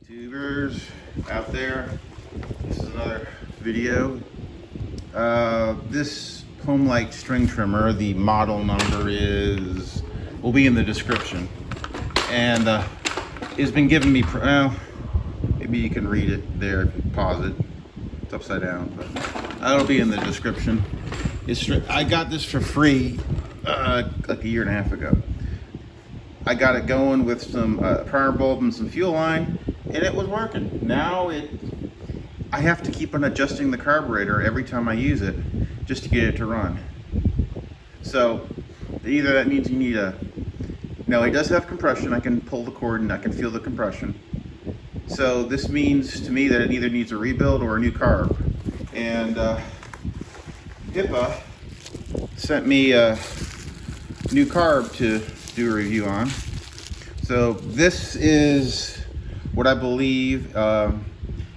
YouTubers out there, this is another video. This HOMELITE string trimmer, the model number will be in the description, and it's been giving me maybe you can read it there, pause it, it's upside down, but that'll be in the description. I got this for free like a year and a half ago. I got it going with some primer bulb and some fuel line, and it was working. Now I have to keep on adjusting the carburetor every time I use it just to get it to run. So either that means you need now it does have compression. I can pull the cord and I can feel the compression. So this means to me that it either needs a rebuild or a new carb. And HIPA sent me a new carb to do a review on. So this is what I believe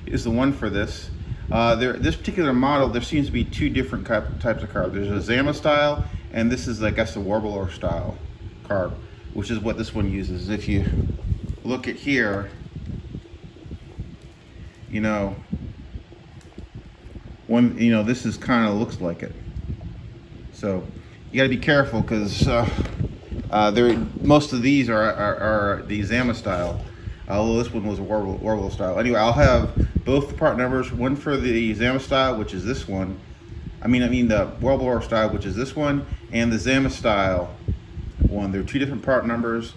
is the one for this. This particular model, there seems to be two different types of carb. There's a Zama style, and this is, I guess, a Warbro style carb, which is what this one uses. If you look at here, this is kind of looks like it. So you got to be careful because most of these are the Zama style, although this one was a Warbro style. Anyway, I'll have both the part numbers, one for the Zama style, which is this one. I mean the Warbro style, which is this one, and the Zama style one. They're two different part numbers,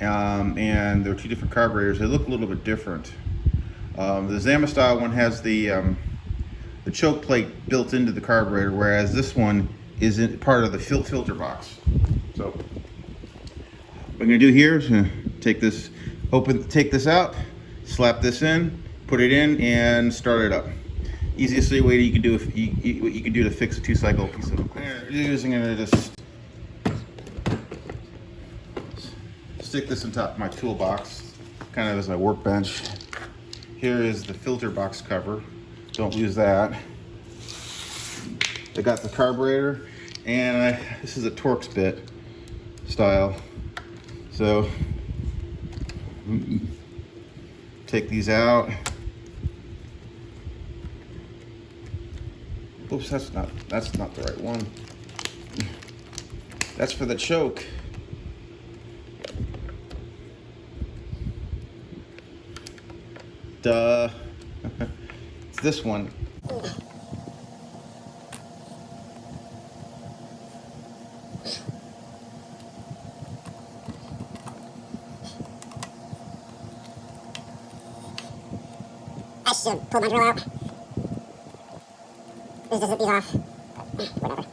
and they're two different carburetors. They look a little bit different. The Zama style one has the choke plate built into the carburetor, whereas this one isn't part of the filter box. So what I'm gonna do here is take this out, slap this in, put it in, and start it up. Easiest way you can do what you can do to fix a 2-cycle piece of equipment. I'm gonna just stick this on top of my toolbox, kind of as my workbench. Here is the filter box cover. Don't lose that. I got the carburetor, and this is a Torx bit style. So take these out. Oops, that's not the right one. That's for the choke. Duh. It's this one. I should pull my drill out. Just zip these off. Whatever.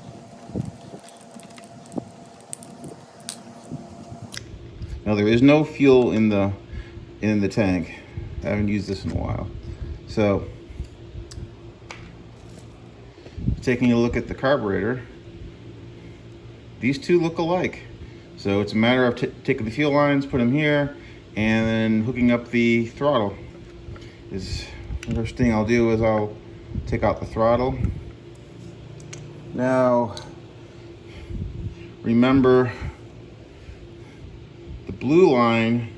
Now there is no fuel in the tank. I haven't used this in a while. So taking a look at the carburetor, these two look alike. So it's a matter of taking the fuel lines, put them here, and then hooking up the throttle. The first thing I'll do is I'll take out the throttle. Now, remember the blue line,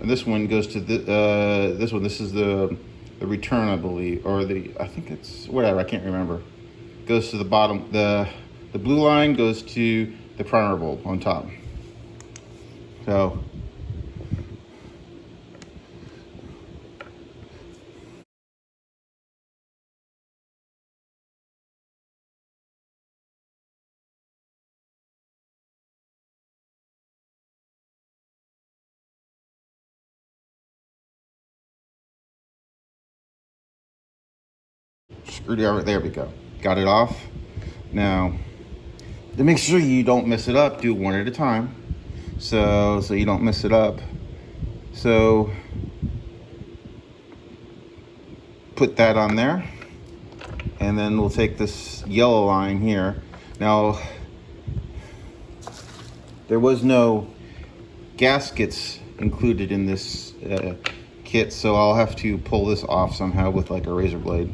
this one goes to this one. This is the return, I believe, or I think it's whatever. I can't remember. Goes to the bottom. The blue line goes to the primer bulb on top. So screwdriver, there we go. Got it off. Now, to make sure you don't mess it up, do one at a time. So you don't mess it up. So put that on there, and then we'll take this yellow line here. Now, there was no gaskets included in this kit, so I'll have to pull this off somehow with like a razor blade.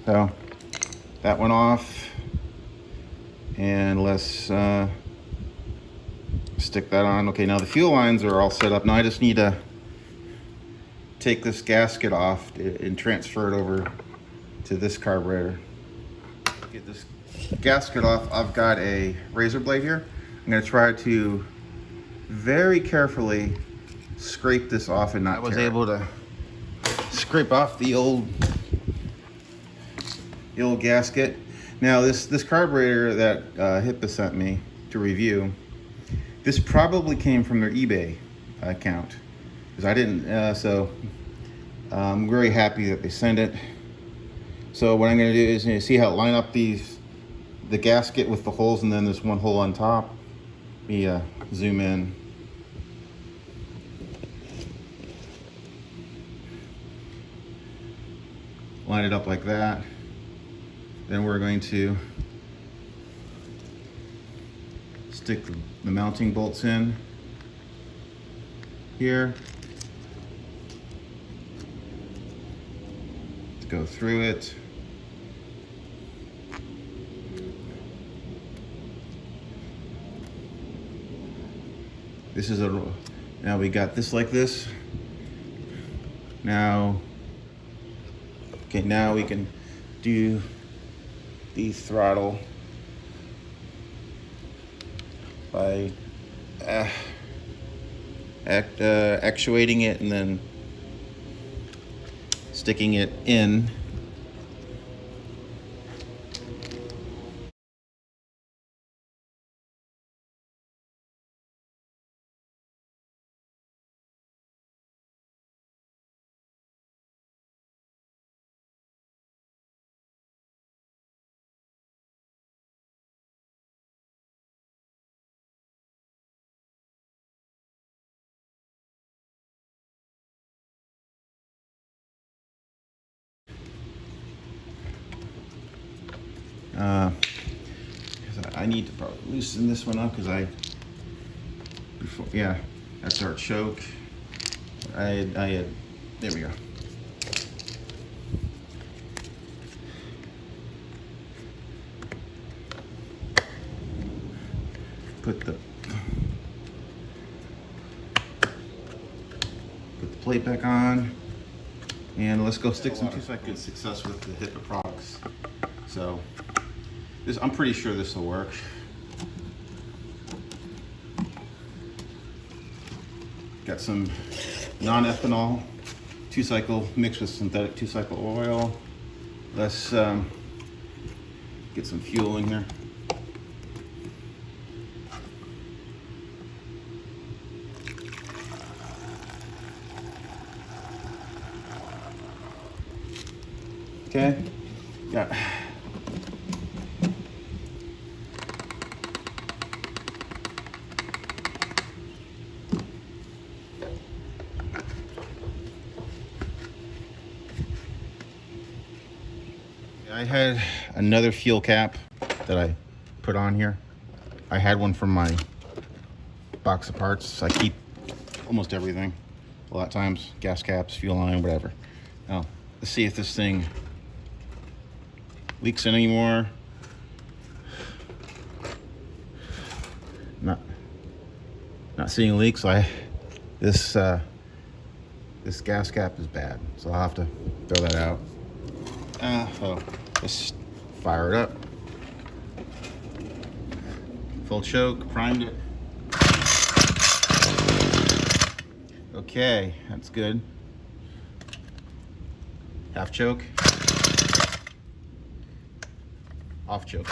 So that went off, and let's Stick that on. Okay, now the fuel lines are all set up. Now I just need to take this gasket off and transfer it over to this carburetor. Get this gasket off. I've got a razor blade here. I'm going to try to very carefully scrape this off and not tear. I was able to scrape off the old gasket. Now this carburetor that HIPA sent me to review, this probably came from their eBay account, because I didn't. So I'm very happy that they sent it. So what I'm going to do is, see how it line up the gasket with the holes, and then there's one hole on top. Let me zoom in. Line it up like that. Then we're going to stick the mounting bolts in here to go through it. This is now we got this like this. Now, okay, now we can do the throttle by actuating it and then sticking it in. I need to probably loosen this one up because yeah, that's our choke. I had, there we go. Put the plate back on, and let's go stick some 2-second success with the HIPA products. So I'm pretty sure this will work. Got some non-ethanol 2-cycle mixed with synthetic 2-cycle oil. Let's get some fuel in here. Okay, got. I had another fuel cap that I put on here. I had one from my box of parts. I keep almost everything. A lot of times, gas caps, fuel line, whatever. Now, let's see if this thing leaks anymore. Not seeing leaks. This gas cap is bad, so I'll have to throw that out. So let's fire it up. Full choke, primed it. Okay, that's good. Half choke. Off choke.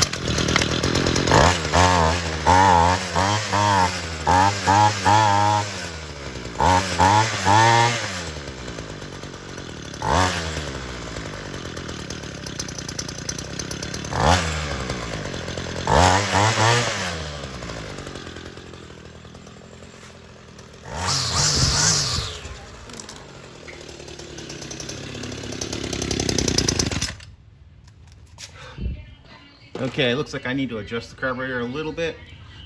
Okay, it looks like I need to adjust the carburetor a little bit.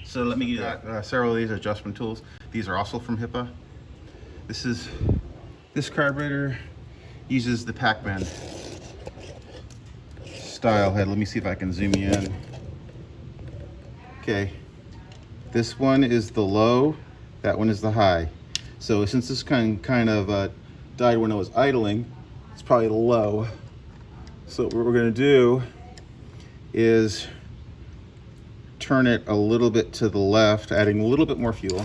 So let me do that. Several of these adjustment tools. These are also from HIPA. This carburetor uses the Pac-Man style head. Let me see if I can zoom you in. Okay, This one is the low, that one is the high. So since this kind of died when I was idling, it's probably the low. So what we're gonna do is turn it a little bit to the left, adding a little bit more fuel.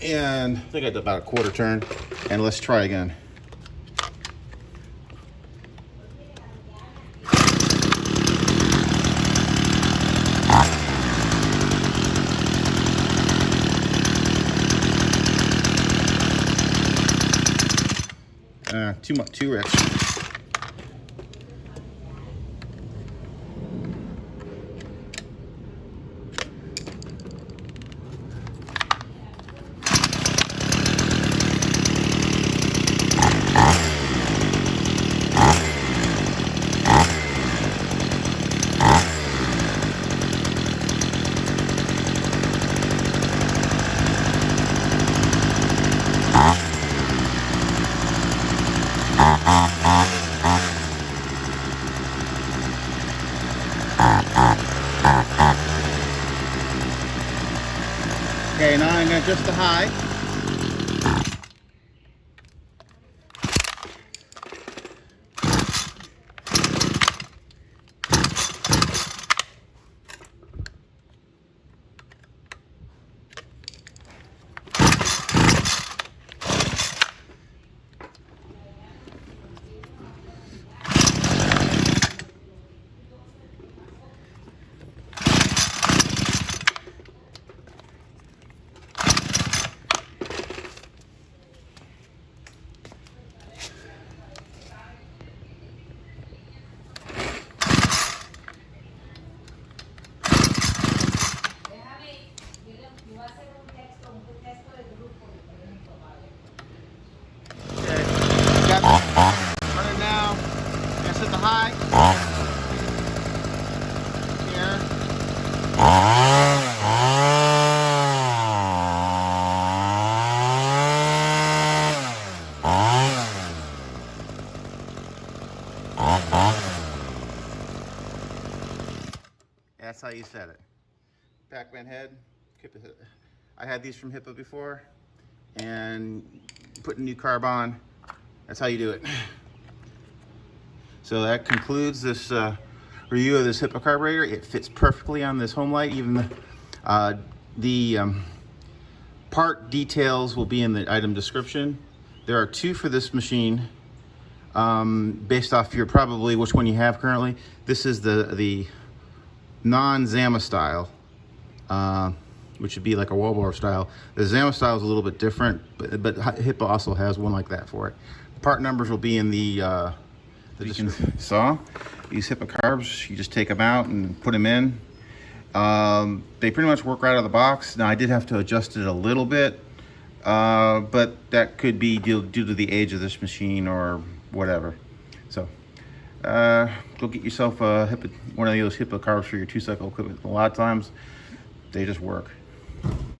And I think I did about a quarter turn, and let's try again. Too rich. Okay, now I'm going to adjust the high. Running now. Gonna set the high. Here. That's how you set it. Pac-Man head. I had these from HIPA before, and put a new carb on. That's how you do it. So that concludes this review of this HIPA carburetor. It fits perfectly on this HOMELITE. Even the part details will be in the item description. There are two for this machine, based off your probably which one you have currently. This is the non-Zama style, which would be like a Warbro style. The Zama style is a little bit different, but HIPA also has one like that for it. Part numbers will be in the description. Saw these HIPA carbs, you just take them out and put them in. They pretty much work right out of the box. Now I did have to adjust it a little bit, but that could be due to the age of this machine or whatever. So go get yourself one of those HIPA carbs for your 2-cycle equipment. A lot of times they just work.